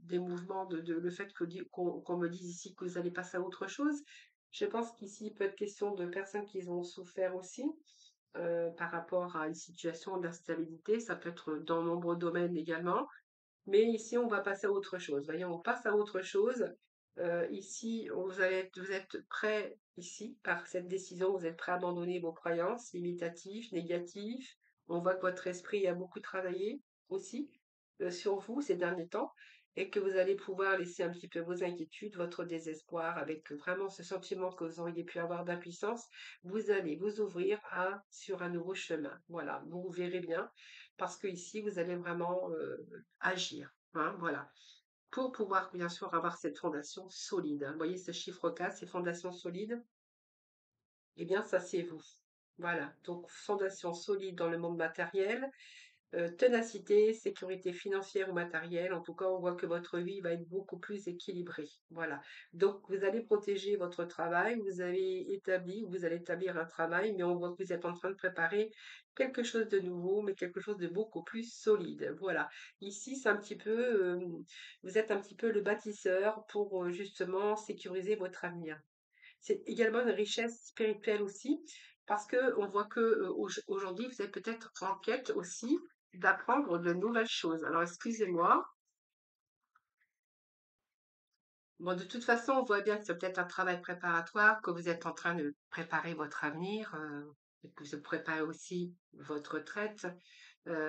le fait qu'on me dise ici que vous allez passer à autre chose. Je pense qu'ici, il peut être question de personnes qui ont souffert aussi par rapport à une situation d'instabilité. Ça peut être dans de nombreux domaines également. Mais ici, on va passer à autre chose. Voyez, on passe à autre chose. Ici, vous êtes prêt, ici, par cette décision, vous êtes prêt à abandonner vos croyances limitatives, négatives. On voit que votre esprit a beaucoup travaillé aussi sur vous ces derniers temps et que vous allez pouvoir laisser un petit peu vos inquiétudes, votre désespoir, avec vraiment ce sentiment que vous auriez pu avoir d'impuissance. Vous allez vous ouvrir sur un nouveau chemin. Voilà, vous verrez bien, parce que ici, vous allez vraiment agir, hein, voilà. Pour pouvoir, bien sûr, avoir cette fondation solide, hein. Vous voyez ce chiffre 4, ces fondations solides, eh bien, ça, c'est vous. Voilà, donc fondation solide dans le monde matériel, ténacité, sécurité financière ou matérielle. En tout cas, on voit que votre vie va être beaucoup plus équilibrée. Voilà. Donc, vous allez protéger votre travail. Vous allez établir un travail, mais on voit que vous êtes en train de préparer quelque chose de nouveau, mais quelque chose de beaucoup plus solide. Voilà. Ici, c'est un petit peu, vous êtes un petit peu le bâtisseur pour justement sécuriser votre avenir. C'est également une richesse spirituelle aussi, parce que on voit que aujourd'hui, vous êtes peut-être en quête aussi d'apprendre de nouvelles choses. Alors, excusez-moi. Bon, de toute façon, on voit bien que c'est peut-être un travail préparatoire, que vous êtes en train de préparer votre avenir, et que vous préparez aussi votre retraite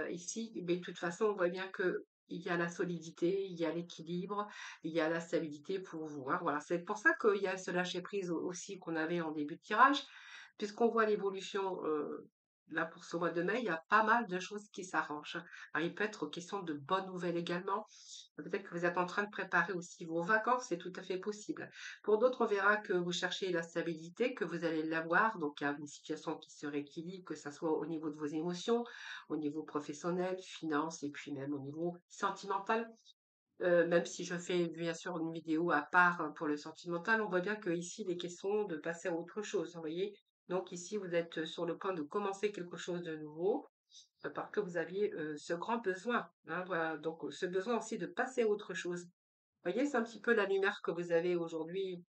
ici. Mais de toute façon, on voit bien que il y a la solidité, il y a l'équilibre, il y a la stabilité pour vous, hein. Voilà, c'est pour ça qu'il y a ce lâcher-prise aussi qu'on avait en début de tirage, puisqu'on voit l'évolution là pour ce mois de mai, il y a pas mal de choses qui s'arrangent. Alors, il peut être question de bonnes nouvelles également. Peut-être que vous êtes en train de préparer aussi vos vacances, c'est tout à fait possible. Pour d'autres, on verra que vous cherchez la stabilité, que vous allez l'avoir. Donc, il y a une situation qui se rééquilibre, que ce soit au niveau de vos émotions, au niveau professionnel, finance et puis même au niveau sentimental. Même si je fais bien sûr une vidéo à part pour le sentimental, on voit bien que ici il est question de passer à autre chose, vous voyez? Donc ici, vous êtes sur le point de commencer quelque chose de nouveau. parce que vous aviez ce grand besoin, hein, voilà. Donc, ce besoin aussi de passer à autre chose. Vous voyez, c'est un petit peu la lumière que vous avez aujourd'hui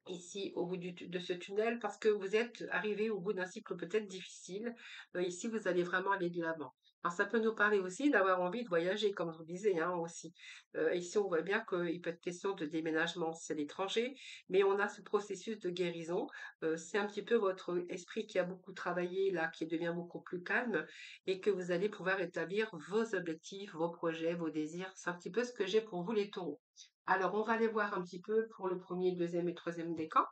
ici au bout de ce tunnel parce que vous êtes arrivé au bout d'un cycle peut-être difficile. Ici, vous allez vraiment aller de l'avant. Alors, ça peut nous parler aussi d'avoir envie de voyager, comme je vous disais, hein, aussi. Ici, on voit bien qu'il peut être question de déménagement, c'est l'étranger, mais on a ce processus de guérison. C'est un petit peu votre esprit qui a beaucoup travaillé, là, qui devient beaucoup plus calme et que vous allez pouvoir établir vos objectifs, vos projets, vos désirs. C'est un petit peu ce que j'ai pour vous, les taureaux. Alors, on va aller voir un petit peu pour le premier, deuxième et troisième décan.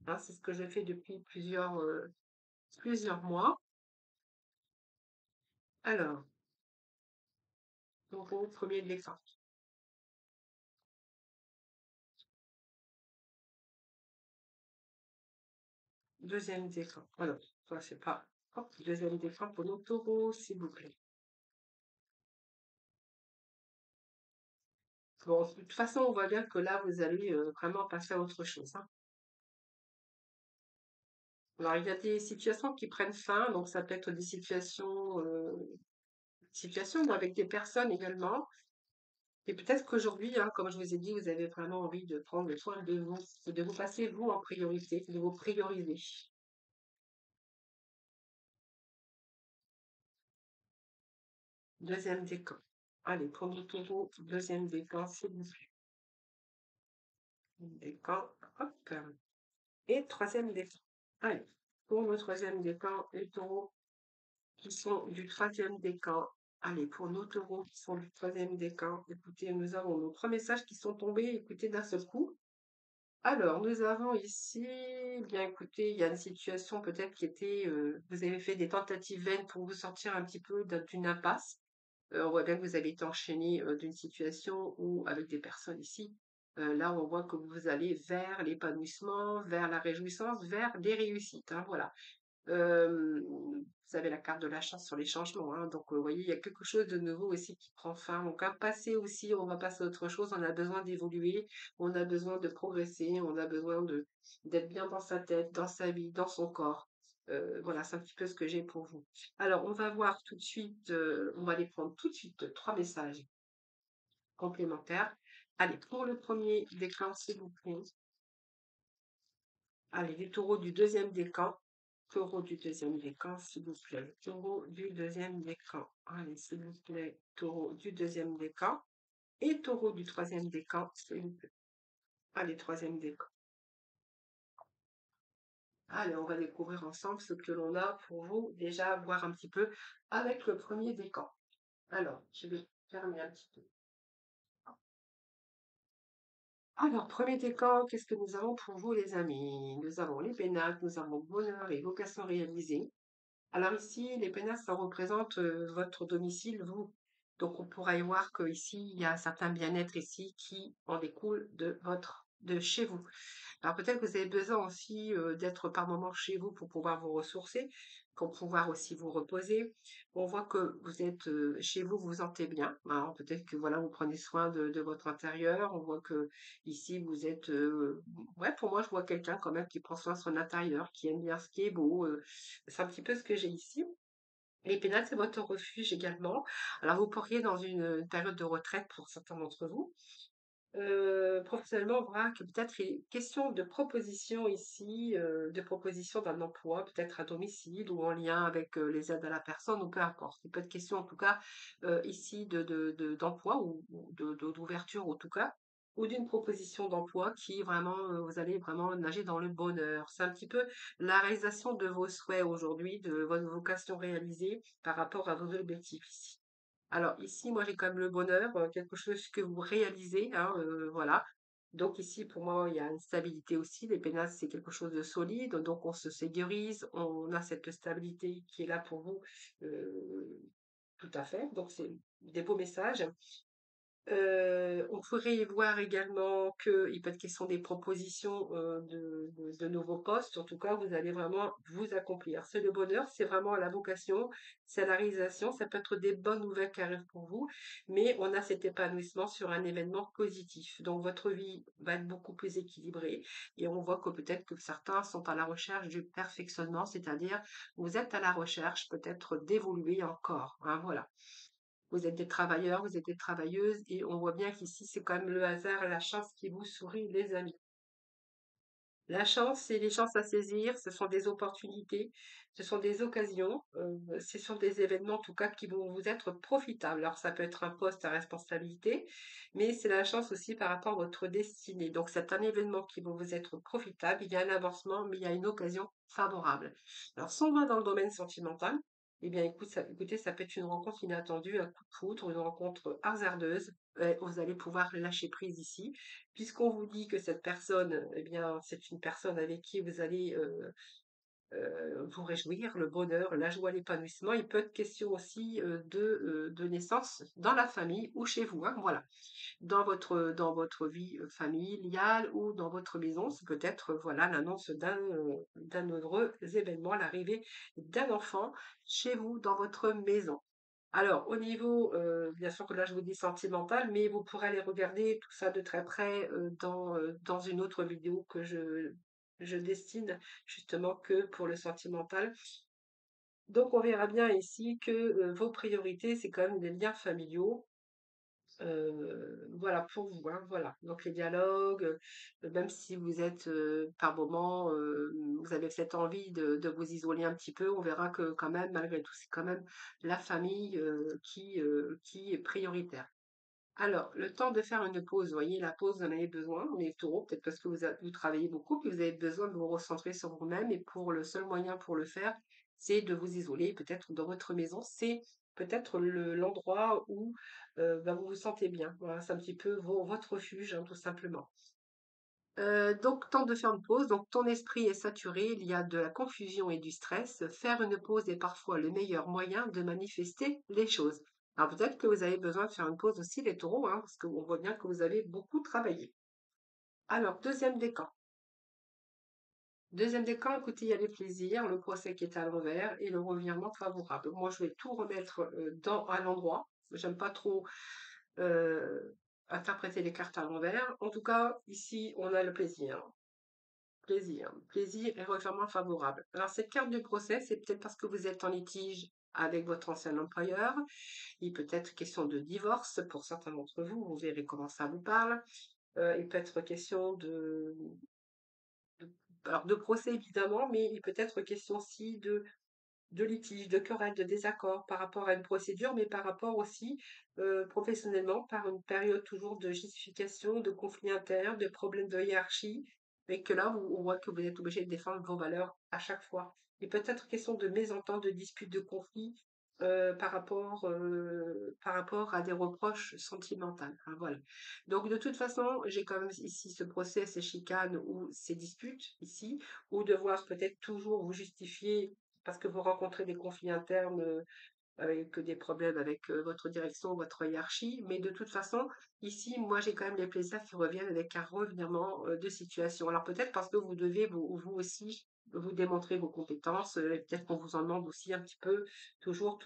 Hein, c'est ce que je fais depuis plusieurs mois. Alors, donc, au premier décan, deuxième décan. Alors, ça, c'est pas. Hop, deuxième décan pour nos taureaux, s'il vous plaît. Bon, de toute façon, on voit bien que là, vous allez vraiment passer à autre chose, hein. Alors, il y a des situations qui prennent fin, donc ça peut être des situations avec des personnes également. Et peut-être qu'aujourd'hui, hein, comme je vous ai dit, vous avez vraiment envie de prendre soin de vous passer vous en priorité, de vous prioriser. Deuxième décan. Allez, premier taureau, deuxième décan, s'il vous plaît. Décan, hop. Et troisième décan. Allez, pour le troisième décan, les taureaux qui sont du troisième décan. Allez, pour nos taureaux qui sont du troisième décan, écoutez, nous avons nos trois messages qui sont tombés, écoutez, d'un seul coup. Alors, nous avons ici, bien écoutez, il y a une situation peut-être qui était, vous avez fait des tentatives vaines pour vous sortir un petit peu d'une impasse. On voit bien que vous avez été enchaîné d'une situation où, avec des personnes ici, là, on voit que vous allez vers l'épanouissement, vers la réjouissance, vers des réussites, hein, voilà. Vous avez la carte de la chance sur les changements, hein, donc vous voyez, il y a quelque chose de nouveau aussi qui prend fin. Donc un passé aussi, on va passer à autre chose, on a besoin d'évoluer, on a besoin de progresser, on a besoin d'être bien dans sa tête, dans sa vie, dans son corps. Voilà, c'est un petit peu ce que j'ai pour vous. Alors, on va voir tout de suite, on va les prendre tout de suite, trois messages complémentaires. Allez, pour le premier décan, s'il vous plaît. Allez, les taureaux du deuxième décan. Taureau du deuxième décan, s'il vous plaît. Taureau du deuxième décan. Allez, s'il vous plaît. Taureau du deuxième décan. Et taureau du troisième décan, s'il vous plaît. Allez, troisième décan. Allez, on va découvrir ensemble ce que l'on a pour vous. Déjà, voir un petit peu avec le premier décan. Alors, je vais fermer un petit peu. Alors, premier décan, qu'est-ce que nous avons pour vous, les amis? Nous avons les pénacles, nous avons bonheur et vocation réalisée. Alors ici, les pénasses, ça représente votre domicile, vous. Donc on pourra y voir qu'ici, il y a un certain bien-être ici qui en découle de chez vous. Alors peut-être que vous avez besoin aussi d'être par moment chez vous pour pouvoir vous ressourcer, pour pouvoir aussi vous reposer. On voit que vous êtes chez vous, vous vous sentez bien, hein. Peut-être que voilà, vous prenez soin de votre intérieur. On voit que ici vous êtes, ouais, pour moi, je vois quelqu'un quand même qui prend soin de son intérieur, qui aime bien ce qui est beau. C'est un petit peu ce que j'ai ici. Les pénales, c'est votre refuge également. Alors, vous pourriez, dans une période de retraite pour certains d'entre vous, professionnellement, on voit que peut-être il est question de proposition ici, de proposition d'un emploi, peut-être à domicile ou en lien avec les aides à la personne, ou peu importe. Il peut être question en tout cas ici d'emploi d'ouverture en tout cas, ou d'une proposition d'emploi qui vraiment, vous allez vraiment nager dans le bonheur. C'est un petit peu la réalisation de vos souhaits aujourd'hui, de votre vocation réalisée par rapport à vos objectifs ici. Alors ici, moi, j'ai quand même le bonheur, quelque chose que vous réalisez, hein, voilà. Donc ici, pour moi, il y a une stabilité aussi. Les pénasses, c'est quelque chose de solide, donc on se sécurise, on a cette stabilité qui est là pour vous, tout à fait. Donc c'est des beaux messages. On pourrait y voir également qu'il peut être question des propositions, de nouveaux postes. En tout cas, vous allez vraiment vous accomplir. C'est le bonheur, c'est vraiment la vocation, c'est la réalisation. Ça peut être des bonnes nouvelles qui arrivent pour vous, mais on a cet épanouissement sur un événement positif. Donc votre vie va être beaucoup plus équilibrée et on voit que peut-être que certains sont à la recherche du perfectionnement, c'est-à-dire vous êtes à la recherche peut-être d'évoluer encore, hein, voilà. Vous êtes des travailleurs, vous êtes des travailleuses et on voit bien qu'ici, c'est quand même le hasard et la chance qui vous sourit, les amis. La chance, c'est les chances à saisir, ce sont des opportunités, ce sont des occasions, ce sont des événements en tout cas qui vont vous être profitables. Alors ça peut être un poste à responsabilité, mais c'est la chance aussi par rapport à votre destinée. Donc c'est un événement qui va vous être profitable, il y a un avancement, mais il y a une occasion favorable. Alors si on va dans le domaine sentimental, eh bien écoutez, ça peut être une rencontre inattendue, un coup de foudre, une rencontre hasardeuse. Vous allez pouvoir lâcher prise ici puisqu'on vous dit que cette personne, eh bien, c'est une personne avec qui vous allez vous réjouir, le bonheur, la joie, l'épanouissement. Il peut être question aussi de naissance dans la famille ou chez vous, hein, voilà, dans votre vie familiale ou dans votre maison. C'est peut-être voilà l'annonce d'un heureux événement, l'arrivée d'un enfant chez vous, dans votre maison. Alors, au niveau, bien sûr que là, je vous dis sentimental, mais vous pourrez aller regarder tout ça de très près dans une autre vidéo que je destine justement que pour le sentimental. Donc, on verra bien ici que vos priorités, c'est quand même les liens familiaux. Voilà, pour vous, hein, voilà. Donc, les dialogues, même si vous êtes par moment, vous avez cette envie de vous isoler un petit peu, on verra que quand même, malgré tout, c'est quand même la famille qui est prioritaire. Alors, le temps de faire une pause, vous voyez, la pause, vous en avez besoin, on est taureau, peut-être parce que vous travaillez beaucoup, puis vous avez besoin de vous recentrer sur vous-même, et pour le seul moyen pour le faire, c'est de vous isoler, peut-être dans votre maison, c'est peut-être l'endroit où bah, vous vous sentez bien. Voilà, c'est un petit peu votre refuge, hein, tout simplement. Donc, temps de faire une pause. Donc, ton esprit est saturé, il y a de la confusion et du stress. Faire une pause est parfois le meilleur moyen de manifester les choses. Alors, peut-être que vous avez besoin de faire une pause aussi, les taureaux, hein, parce qu'on voit bien que vous avez beaucoup travaillé. Alors, deuxième décan. Deuxième décan, écoutez, il y a les plaisirs, le procès qui est à l'envers et le revirement favorable. Moi, je vais tout remettre à l'endroit. J'aime pas trop euh, interpréter les cartes à l'envers. En tout cas, ici, on a le plaisir. Plaisir et revirement favorable. Alors, cette carte du procès, c'est peut-être parce que vous êtes en litige avec votre ancien employeur. Il peut être question de divorce pour certains d'entre vous. Vous verrez comment ça vous parle. Il peut être question de, alors de procès évidemment, mais il peut être question aussi de litige, de querelle, de désaccord par rapport à une procédure, mais par rapport aussi professionnellement, par une période toujours de justification, de conflits internes, de problèmes de hiérarchie, et que là, on voit que vous êtes obligé de défendre vos valeurs à chaque fois. Et peut-être question de mésentente, de dispute, de conflit par rapport à des reproches sentimentaux, hein, voilà. Donc de toute façon, j'ai quand même ici ce procès, ces chicanes ou ces disputes ici, ou devoir peut-être toujours vous justifier parce que vous rencontrez des conflits internes avec des problèmes avec votre direction, votre hiérarchie. Mais de toute façon, ici, moi, j'ai quand même les plaisirs qui reviennent avec un revirement de situation. Alors peut-être parce que vous devez vous aussi vous démontrer vos compétences, et peut-être qu'on vous en demande aussi un petit peu, toujours.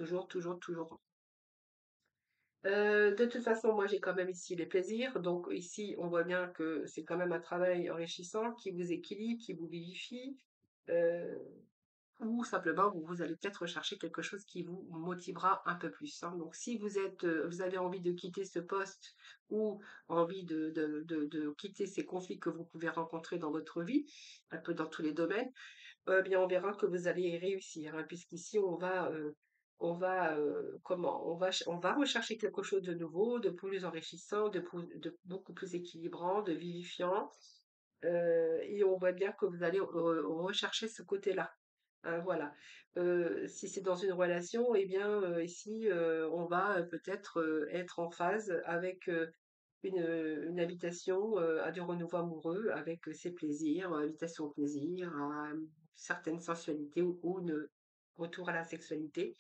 De toute façon, moi, j'ai quand même ici les plaisirs. Donc ici, on voit bien que c'est quand même un travail enrichissant qui vous équilibre, qui vous vivifie. Euh, ou simplement vous allez peut-être rechercher quelque chose qui vous motivera un peu plus, hein. Donc si vous avez envie de quitter ce poste ou envie de quitter ces conflits que vous pouvez rencontrer dans votre vie, un peu dans tous les domaines, bien on verra que vous allez y réussir, hein, puisqu'ici on va rechercher quelque chose de nouveau, de plus enrichissant, de beaucoup plus équilibrant, de vivifiant, et on voit bien que vous allez rechercher ce côté-là. Hein, voilà. Si c'est dans une relation, eh bien, ici, on va peut-être être en phase avec une invitation à du renouveau amoureux, avec ses plaisirs, invitation au plaisir, à une certaine sensualité ou une retour à la sexualité,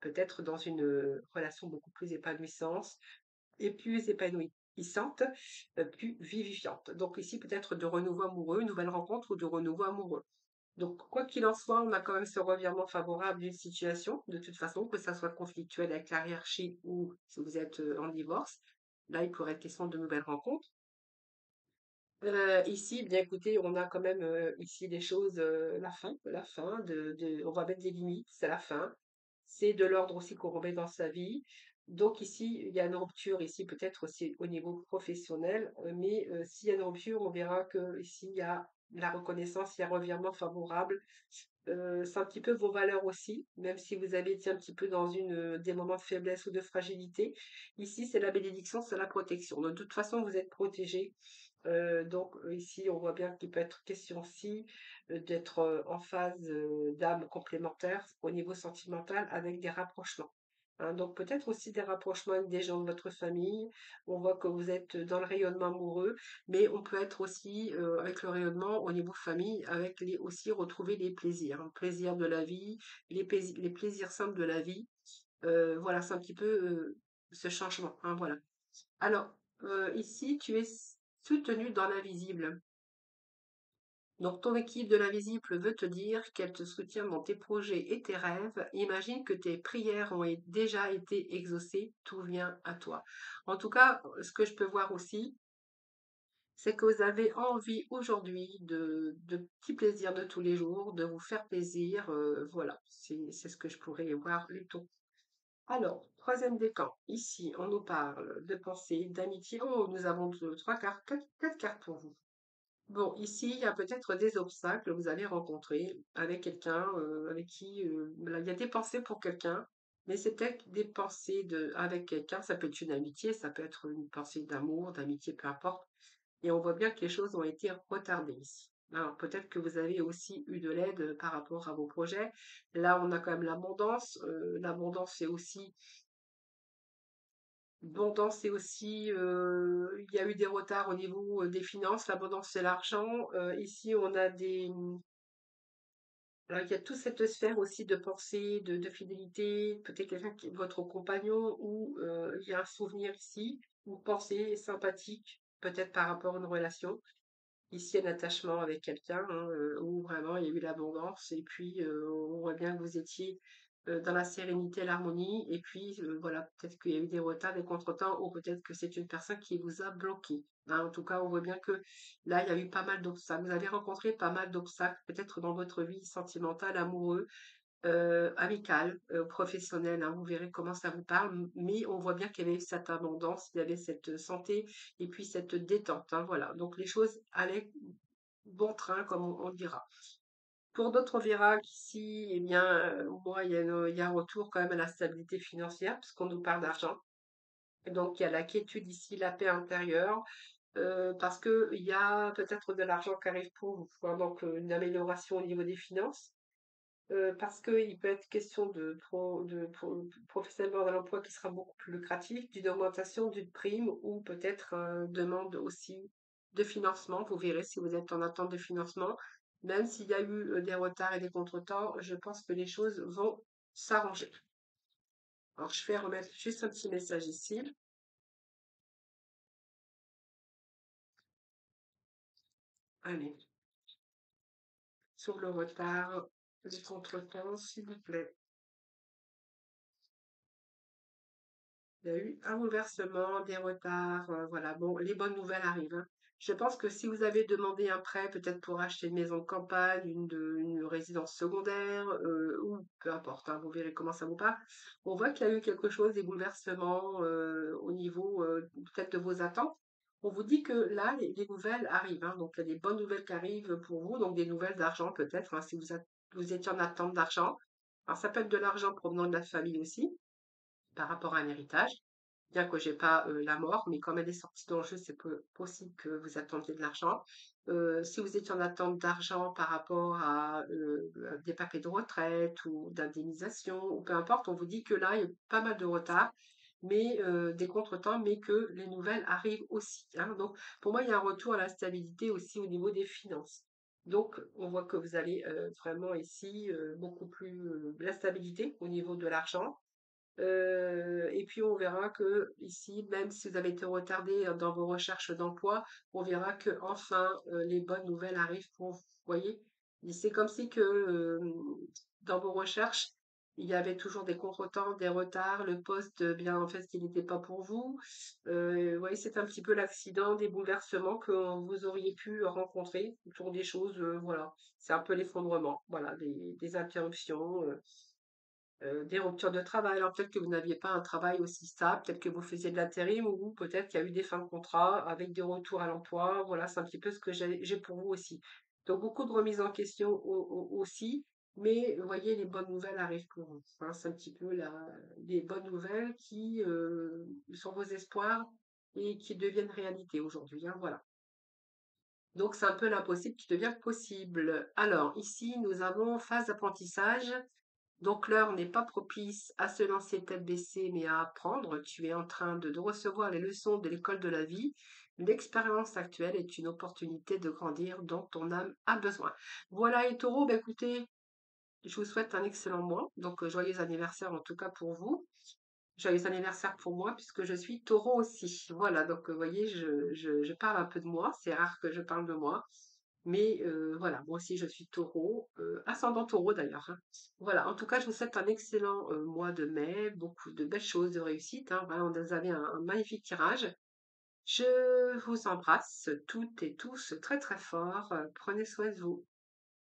peut-être dans une relation beaucoup plus épanouissante, et plus épanouissante, plus vivifiante. Donc ici, peut-être de renouveau amoureux, une nouvelle rencontre ou de renouveau amoureux. Donc, quoi qu'il en soit, on a quand même ce revirement favorable d'une situation, de toute façon, que ça soit conflictuel avec la hiérarchie ou si vous êtes en divorce. Là, il pourrait être question de nouvelles rencontres. Ici, bien écoutez, on a quand même ici des choses, la fin, on va mettre des limites, c'est la fin. C'est de l'ordre aussi qu'on remet dans sa vie. Donc ici, il y a une rupture ici, peut-être aussi au niveau professionnel, mais s'il y a une rupture, on verra que ici, il y a la reconnaissance, il y a un revirement favorable. C'est un petit peu vos valeurs aussi, même si vous avez été un petit peu dans des moments de faiblesse ou de fragilité. Ici, c'est la bénédiction, c'est la protection. De toute façon, vous êtes protégé. Donc ici, on voit bien qu'il peut être question aussi d'être en phase d'âme complémentaire au niveau sentimental avec des rapprochements. Hein, donc peut-être aussi des rapprochements avec des gens de votre famille. On voit que vous êtes dans le rayonnement amoureux, mais on peut être aussi avec le rayonnement au niveau famille, avec aussi retrouver les plaisirs, hein, plaisirs de la vie, les plaisirs simples de la vie. Voilà, c'est un petit peu ce changement. Hein, voilà. Alors, ici, tu es soutenu dans l'invisible. Donc, ton équipe de l'invisible veut te dire qu'elle te soutient dans tes projets et tes rêves. Imagine que tes prières ont déjà été exaucées. Tout vient à toi. En tout cas, ce que je peux voir aussi, c'est que vous avez envie aujourd'hui de petits plaisirs de tous les jours, de vous faire plaisir. Voilà, c'est ce que je pourrais voir, Luton. Alors, troisième décan. Ici, on nous parle de pensée, d'amitié. Oh, nous avons trois cartes, quatre cartes pour vous. Bon, ici, il y a peut-être des obstacles que vous allez rencontrer avec quelqu'un avec qui voilà, il y a des pensées pour quelqu'un, mais c'est peut-être des pensées avec quelqu'un. Ça peut être une amitié, ça peut être une pensée d'amour, d'amitié, peu importe. Et on voit bien que les choses ont été retardées ici. Alors, peut-être que vous avez aussi eu de l'aide par rapport à vos projets. Là, on a quand même l'abondance. L'abondance, c'est aussi L'abondance, c'est aussi, il y a eu des retards au niveau des finances. L'abondance, c'est l'argent. Ici, on a alors, il y a toute cette sphère aussi de pensée, de fidélité, peut-être quelqu'un qui est votre compagnon, ou il y a un souvenir ici, une pensée sympathique, peut-être par rapport à une relation. Ici, un attachement avec quelqu'un, hein, où vraiment il y a eu l'abondance et puis, on voit bien que vous étiez, dans la sérénité et l'harmonie et puis, voilà, peut-être qu'il y a eu des retards, des contretemps ou peut-être que c'est une personne qui vous a bloqué, hein. En tout cas, on voit bien que là, il y a eu pas mal d'obstacles. Vous avez rencontré pas mal d'obstacles, peut-être dans votre vie sentimentale, amoureux, amicale, professionnelle, hein. Vous verrez comment ça vous parle, mais on voit bien qu'il y avait cette abondance, il y avait cette santé et puis cette détente, hein, voilà. Donc les choses allaient bon train, comme on dira. Pour d'autres virages ici, eh bien, moi, il y a un retour quand même à la stabilité financière, puisqu'on nous parle d'argent. Et donc, il y a la quiétude ici, la paix intérieure, parce que il y a peut-être de l'argent qui arrive pour vous, hein, donc une amélioration au niveau des finances. Parce qu'il peut être question professionnellement d'un emploi qui sera beaucoup plus lucratif, d'une augmentation d'une prime ou peut-être demande aussi de financement. Vous verrez si vous êtes en attente de financement. Même s'il y a eu des retards et des contretemps, je pense que les choses vont s'arranger. Alors, je vais remettre juste un petit message ici. Allez, sur le retard, les contretemps, s'il vous plaît. Il y a eu un bouleversement, des retards, voilà. Bon, les bonnes nouvelles arrivent, hein. Je pense que si vous avez demandé un prêt, peut-être pour acheter une maison de campagne, une résidence secondaire, ou peu importe, hein, vous verrez comment ça vous part. On voit qu'il y a eu quelque chose, des bouleversements au niveau peut-être de vos attentes. On vous dit que là, les nouvelles arrivent, hein. Donc il y a des bonnes nouvelles qui arrivent pour vous, donc des nouvelles d'argent peut-être, hein, si vous étiez en attente d'argent. Alors ça peut être de l'argent provenant de la famille aussi par rapport à un héritage, bien que j'ai pas la mort, mais comme elle est sortie dans le jeu, c'est possible que vous attendiez de l'argent. Si vous étiez en attente d'argent par rapport à des papiers de retraite ou d'indemnisation, ou peu importe, on vous dit que là, il y a pas mal de retard, mais des contretemps, mais que les nouvelles arrivent aussi, hein. Donc, pour moi, il y a un retour à la stabilité aussi au niveau des finances. Donc, on voit que vous allez vraiment ici beaucoup plus la stabilité au niveau de l'argent Et puis on verra que ici, même si vous avez été retardé dans vos recherches d'emploi, on verra que enfin les bonnes nouvelles arrivent pour vous. Vous voyez? Et c'est comme si que dans vos recherches, il y avait toujours des contretemps, des retards, le poste, bien en fait, qu'il n'était pas pour vous. Vous voyez, c'est un petit peu l'accident, des bouleversements que vous auriez pu rencontrer autour des choses. Voilà, c'est un peu l'effondrement. Voilà, des interruptions. Des ruptures de travail. Alors peut-être que vous n'aviez pas un travail aussi stable, peut-être que vous faisiez de l'intérim ou peut-être qu'il y a eu des fins de contrat avec des retours à l'emploi. Voilà, c'est un petit peu ce que j'ai pour vous aussi. Donc beaucoup de remises en question aussi, mais vous voyez, les bonnes nouvelles arrivent pour vous. Hein, c'est un petit peu les bonnes nouvelles qui sont vos espoirs et qui deviennent réalité aujourd'hui. Hein, voilà. Donc c'est un peu l'impossible qui devient possible. Alors ici, nous avons phase d'apprentissage. Donc l'heure n'est pas propice à se lancer tête baissée, mais à apprendre. Tu es en train de recevoir les leçons de l'école de la vie. L'expérience actuelle est une opportunité de grandir dont ton âme a besoin. Voilà, et Taureau, bah, écoutez, je vous souhaite un excellent mois. Donc joyeux anniversaire en tout cas pour vous. Joyeux anniversaire pour moi puisque je suis Taureau aussi. Voilà, donc vous voyez, je parle un peu de moi. C'est rare que je parle de moi. Mais voilà, moi aussi je suis taureau, ascendant taureau d'ailleurs. Hein. Voilà, en tout cas, je vous souhaite un excellent mois de mai, beaucoup de belles choses, de réussite. Hein. Vraiment, vous avez un magnifique tirage. Je vous embrasse toutes et tous très très fort. Prenez soin de vous.